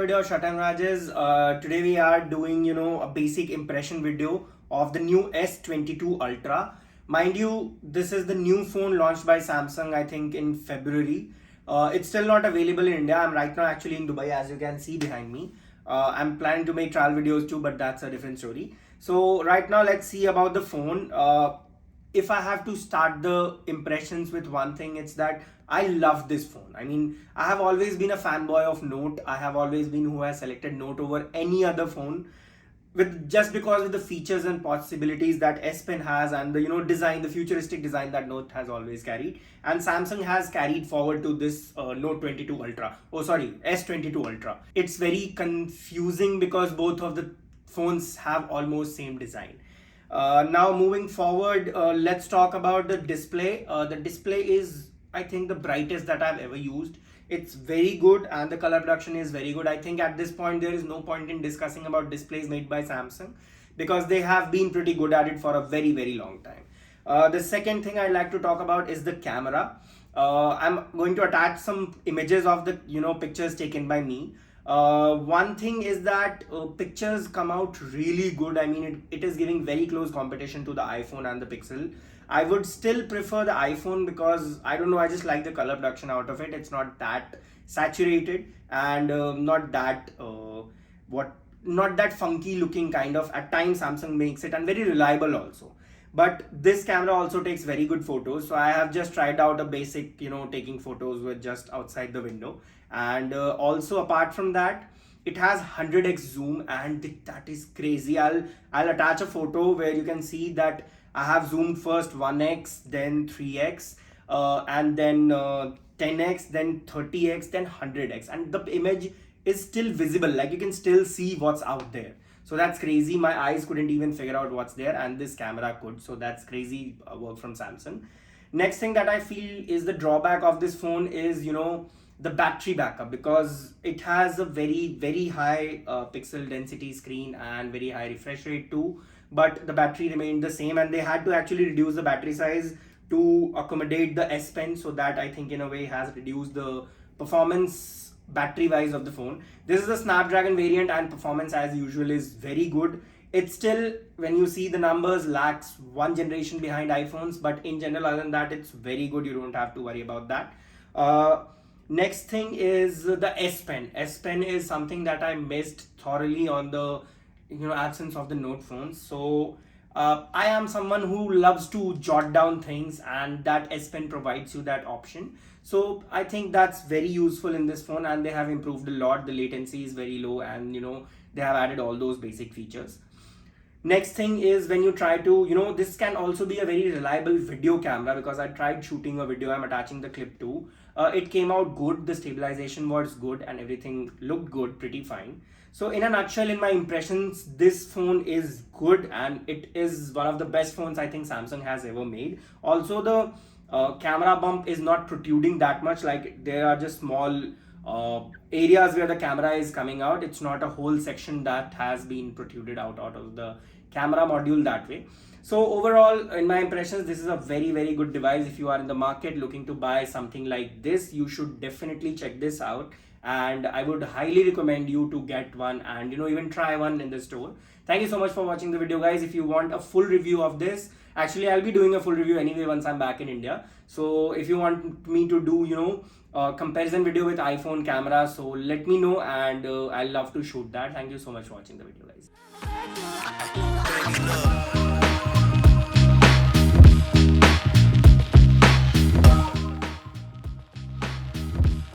video of Shatan Rajes. Today we are doing, a basic impression video of the new S22 Ultra. Mind you, this is the new phone launched by Samsung, I think in February. It's still not available in India. I'm right now actually in Dubai, as you can see behind me. I'm planning to make trial videos too, but that's a different story. So right now, let's see about the phone. If I have to start the impressions with one thing, it's that I love this phone. I mean, I have always been a fanboy of Note. I have always been who has selected Note over any other phone, with just because of the features and possibilities that S Pen has, and the design, the futuristic design that Note has always carried, and Samsung has carried forward to this Note 22 Ultra. Oh, sorry, S22 Ultra. It's very confusing because both of the phones have almost same design. Now moving forward, let's talk about the display. The display is, I think, the brightest that I've ever used. It's very good and the color production is very good. I think at this point there is no point in discussing about displays made by Samsung because they have been pretty good at it for a very long time. The second thing I'd like to talk about is the camera. I'm going to attach some images of the pictures taken by me. One thing is that pictures come out really good. I mean, it is giving very close competition to the iPhone and the Pixel. I would still prefer the iPhone because I don't know, I just like the color production out of it. It's not that saturated and not that not that funky looking kind of. At times Samsung makes it, and very reliable also. But this camera also takes very good photos. So I have just tried out a basic, taking photos with just outside the window. And also apart from that, it has 100x zoom, and that is crazy. I'll attach a photo where you can see that I have zoomed first 1x, then 3x, and then 10x, then 30x, then 100x, and the image is still visible. Like, you can still see what's out there. So that's crazy. My eyes couldn't even figure out what's there, and this camera could. So that's crazy work from Samsung. Next thing that I feel is the drawback of this phone is, the battery backup, because it has a very high pixel density screen and very high refresh rate too, but the battery remained the same, and they had to actually reduce the battery size to accommodate the S Pen. So that, I think, in a way has reduced the performance battery wise of the phone. This is the Snapdragon variant, and performance as usual is very good. It still, when you see the numbers, lacks one generation behind iPhones, but in general, other than that, it's very good. You don't have to worry about that. Next thing is the S Pen. S Pen is something that I missed thoroughly on the absence of the Note phones. So I am someone who loves to jot down things, and that S Pen provides you that option. So I think that's very useful in this phone, and they have improved a lot. The latency is very low, and they have added all those basic features. Next thing is, when you try to, this can also be a very reliable video camera, because I tried shooting a video. I'm attaching the clip too. It came out good. The stabilization was good and everything looked good, pretty fine. So in a nutshell, in my impressions, this phone is good, and it is one of the best phones I think Samsung has ever made. Also, the camera bump is not protruding that much. Like, there are just small areas where the camera is coming out. It's not a whole section that has been protruded out of the camera module that way. So overall, in my impressions, this is a very good device. If you are in the market looking to buy something like this, you should definitely check this out, and I would highly recommend you to get one and even try one in the store. Thank you so much for watching the video, guys. If you want a full review of this, actually I'll be doing a full review anyway once I'm back in India. So if you want me to do comparison video with iPhone camera, so let me know, and I'll love to shoot that. Thank you so much for watching the video, guys.